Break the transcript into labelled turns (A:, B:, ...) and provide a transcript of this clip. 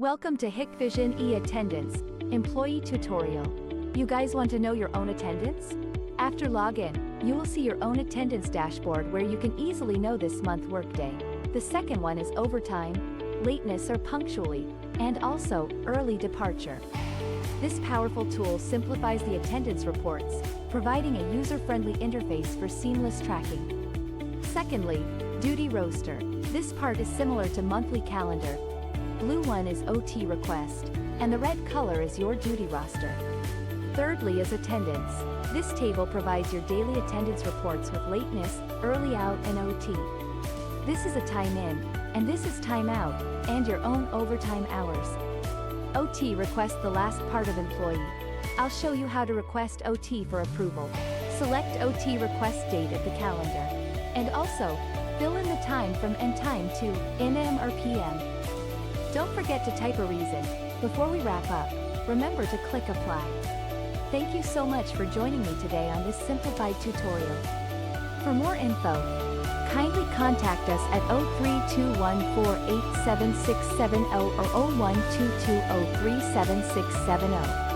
A: Welcome to HikVision e-attendance, employee tutorial. You guys want to know your own attendance? After login, you will see your own attendance dashboard where you can easily know this month workday. The second one is overtime, lateness or punctually, and also early departure. This powerful tool simplifies the attendance reports, providing a user-friendly interface for seamless tracking. Secondly, duty roster. This part is similar to monthly calendar. Blue one is OT request, and the red color is your duty roster. Thirdly is attendance. This table provides your daily attendance reports with lateness, early out and OT. This is a time in, and this is time out, and your own overtime hours. OT request the last part of employee. I'll show you how to request OT for approval. Select OT request date of the calendar. And also, fill in the time from end time to NM or PM. Don't forget to type a reason. Before we wrap up, remember to click apply. Thank you so much for joining me today on this simplified tutorial. For more info, kindly contact us at 0321487670 or 0122037670.